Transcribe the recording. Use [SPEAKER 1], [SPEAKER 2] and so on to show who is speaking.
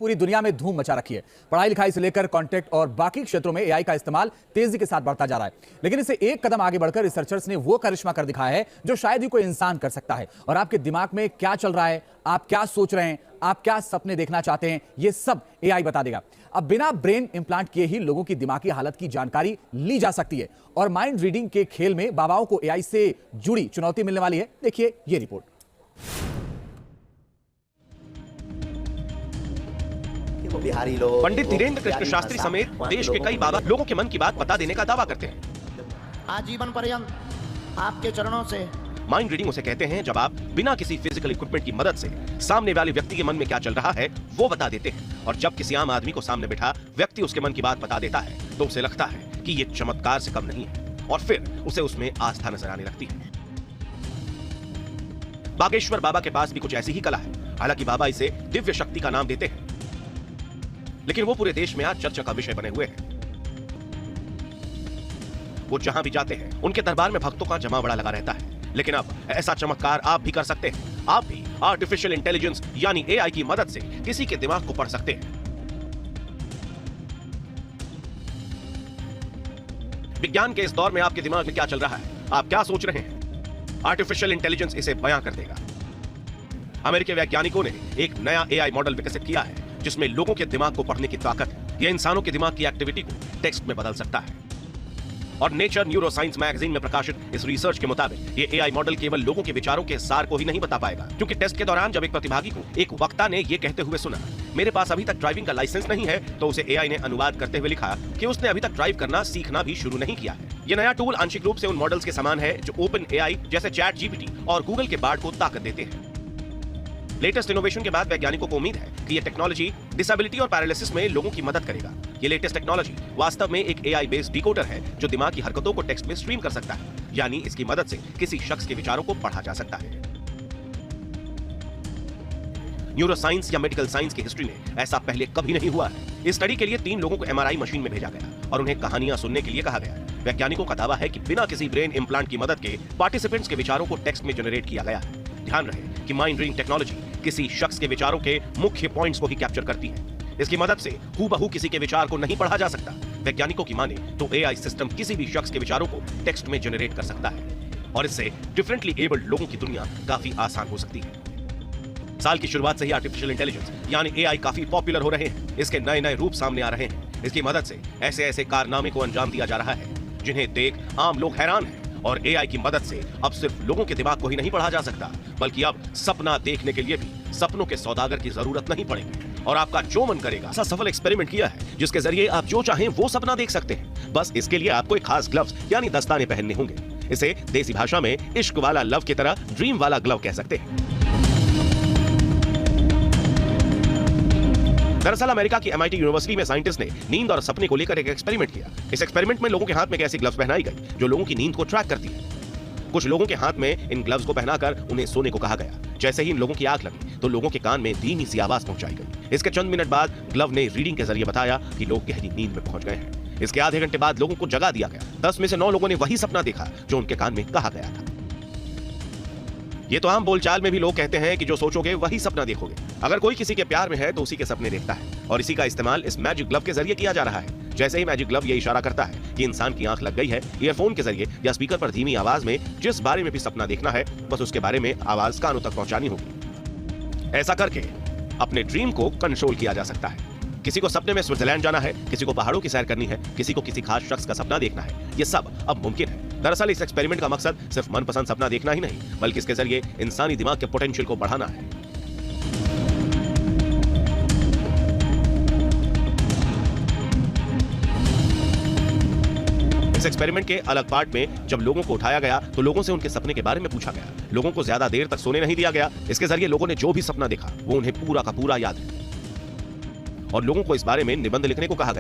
[SPEAKER 1] पूरी दुनिया में धूम मचा रखी है। पढ़ाई लिखाई से लेकर कॉन्टेक्ट और बाकी क्षेत्रों में एआई का इस्तेमाल तेजी के साथ बढ़ता जा रहा है। लेकिन इसे एक कदम आगे बढ़कर रिसर्चर्स ने वो करिश्मा कर दिखाया है जो शायद ही कोई इंसान कर सकता है। और आपके दिमाग में क्या चल रहा है, आप क्या सोच रहे हैं, आप क्या सपने देखना चाहते हैं, ये सब एआई बता देगा। अब बिना ब्रेन इंप्लांट किए ही लोगों की दिमागी हालत की जानकारी ली जा सकती है। और माइंड रीडिंग के खेल में बाबाओं को एआई से जुड़ी चुनौती मिलने वाली है। देखिए ये रिपोर्ट।
[SPEAKER 2] बिहारी लोग,
[SPEAKER 3] पंडित धीरेन्द्र कृष्ण शास्त्री समेत देश के कई बाबा लोगों के मन की बात बता देने का दावा करते हैं।
[SPEAKER 2] आजीवन पर्यंत आपके चरणों से।
[SPEAKER 3] माइंड रीडिंग उसे कहते हैं जब आप बिना किसी फिजिकल इक्विपमेंट की मदद से सामने वाले व्यक्ति के मन में क्या चल रहा है वो बता देते हैं। और जब किसी आम आदमी को सामने बिठा व्यक्ति उसके मन की बात बता देता है तो उसे लगता है कि ये चमत्कार से कम नहीं है और फिर उसे उसमें आस्था नजर आने लगती है। बागेश्वर बाबा के पास भी कुछ ऐसी ही कला है। हालांकि बाबा इसे दिव्य शक्ति का नाम देते हैं, लेकिन वो पूरे देश में आज चर्चा का विषय बने हुए हैं। वो जहां भी जाते हैं उनके दरबार में भक्तों का जमावड़ा लगा रहता है। लेकिन अब ऐसा चमत्कार आप भी कर सकते हैं। आप भी आर्टिफिशियल इंटेलिजेंस यानी एआई की मदद से किसी के दिमाग को पढ़ सकते हैं। विज्ञान के इस दौर में आपके दिमाग में क्या चल रहा है, आप क्या सोच रहे हैं, आर्टिफिशियल इंटेलिजेंस इसे बयां कर देगा। अमेरिकी वैज्ञानिकों ने एक नया एआई मॉडल विकसित किया है जिसमें लोगों के दिमाग को पढ़ने की ताकत है। यह इंसानों के दिमाग की एक्टिविटी को टेक्स्ट में बदल सकता है। और नेचर न्यूरोसाइंस मैगजीन में प्रकाशित इस रिसर्च के मुताबिक ये एआई मॉडल केवल लोगों के विचारों के सार को ही नहीं बता पाएगा, क्योंकि टेस्ट के दौरान जब एक प्रतिभागी को एक वक्ता ने ये कहते हुए सुना, मेरे पास अभी तक ड्राइविंग का लाइसेंस नहीं है, तो उसे एआई ने अनुवाद करते हुए लिखा कि उसने अभी तक ड्राइव करना सीखना भी शुरू नहीं किया है। ये नया टूल आंशिक रूप से उन मॉडल्स के समान है जो ओपन एआई जैसे चैट जीपीटी और गूगल के बार्ड को ताकत देते हैं। लेटेस्ट इनोवेशन के बाद वैज्ञानिकों को उम्मीद है कि ये टेक्नोलॉजी डिसेबिलिटी और पैरालिसिस में लोगों की मदद करेगा। ये लेटेस्ट टेक्नोलॉजी वास्तव में एक एआई बेस्ड डिकोडर है जो दिमाग की हरकतों को टेक्स्ट में स्ट्रीम कर सकता है, यानी इसकी मदद से किसी शख्स के विचारों को पढ़ा जा सकता है। न्यूरोसाइंस या मेडिकल साइंस की हिस्ट्री में ऐसा पहले कभी नहीं हुआ है। इस स्टडी के लिए 3 लोगों को एमआरआई मशीन में भेजा गया और उन्हें कहानियां सुनने के लिए कहा गया। वैज्ञानिकों का दावा है कि बिना किसी ब्रेन इंप्लांट की मदद के पार्टिसिपेंट्स के विचारों को टेक्स्ट में जनरेट किया गया है। ध्यान रहे कि माइंड रीडिंग टेक्नोलॉजी किसी शख्स के विचारों के मुख्य पॉइंट्स को ही कैप्चर करती है। इसकी मदद से हूबहू किसी के विचार को नहीं पढ़ा जा सकता। वैज्ञानिकों की माने तो एआई सिस्टम किसी भी शख्स के विचारों को टेक्स्ट में जनरेट कर सकता है और इससे डिफरेंटली एबल्ड लोगों की दुनिया काफी आसान हो सकती है। साल की शुरुआत से ही आर्टिफिशियल इंटेलिजेंस यानी एआई काफी पॉपुलर हो रहे हैं। इसके नए नए रूप सामने आ रहे हैं। इसकी मदद से ऐसे ऐसे कारनामे को अंजाम दिया जा रहा है जिन्हें देख आम लोग हैरान हैं। और एआई की मदद से अब सिर्फ लोगों के दिमाग को ही नहीं पढ़ा जा सकता, बल्कि अब सपना देखने के लिए भी सपनों के सौदागर की जरूरत नहीं पड़ेगी और आपका जो मन करेगा। ऐसा सफल एक्सपेरिमेंट किया है जिसके जरिए आप जो चाहें वो सपना देख सकते हैं। बस इसके लिए आपको एक खास ग्लव्स यानी दस्ताने पहनने होंगे। इसे देसी भाषा में इश्क वाला लव की तरह ड्रीम वाला ग्लव कह सकते हैं। दरअसल अमेरिका की MIT यूनिवर्सिटी में साइंटिस्ट ने नींद और सपने को लेकर एक एक्सपेरिमेंट किया। इस एक्सपेरिमेंट में लोगों के हाथ में एक ऐसी ग्लव्स पहनाई गई जो लोगों की नींद को ट्रैक करती है। कुछ लोगों के हाथ में इन ग्लव्स को पहनाकर उन्हें सोने को कहा गया। जैसे ही इन लोगों की आंख लगी तो लोगों के कान में धीमी सी आवाज पहुंचाई गई। इसके चंद मिनट बाद ग्लव ने रीडिंग के जरिए बताया कि लोग गहरी नींद में पहुंच गए हैं। इसके आधे घंटे बाद लोगों को जगा दिया गया। 10 में से 9 लोगों ने वही सपना देखा जो उनके कान में कहा गया था। ये तो आम बोलचाल में भी लोग कहते हैं कि जो सोचोगे वही सपना देखोगे। अगर कोई किसी के प्यार में है तो उसी के सपने देखता है और इसी का इस्तेमाल इस मैजिक ग्लव के जरिए किया जा रहा है। जैसे ही मैजिक ग्लव ये इशारा करता है कि इंसान की आंख लग गई है, ईयरफोन के जरिए या स्पीकर पर धीमी आवाज में जिस बारे में भी सपना देखना है बस उसके बारे में आवाज कानों तक पहुंचानी होगी। ऐसा करके अपने ड्रीम को कंट्रोल किया जा सकता है। किसी को सपने में स्विट्जरलैंड जाना है, किसी को पहाड़ों की सैर करनी है, किसी को किसी खास शख्स का सपना देखना है। ये सब अब मुमकिन है। दरअसल इस एक्सपेरिमेंट का मकसद सिर्फ मनपसंद सपना देखना ही नहीं, बल्कि इसके जरिए इंसानी दिमाग के पोटेंशियल को बढ़ाना है। इस एक्सपेरिमेंट के अलग पार्ट में जब लोगों को उठाया गया तो लोगों से उनके सपने के बारे में पूछा गया। लोगों को ज्यादा देर तक सोने नहीं दिया गया। इसके जरिए लोगों ने जो भी सपना देखा वो उन्हें पूरा का पूरा याद है और लोगों को इस बारे में निबंध लिखने को कहा गया।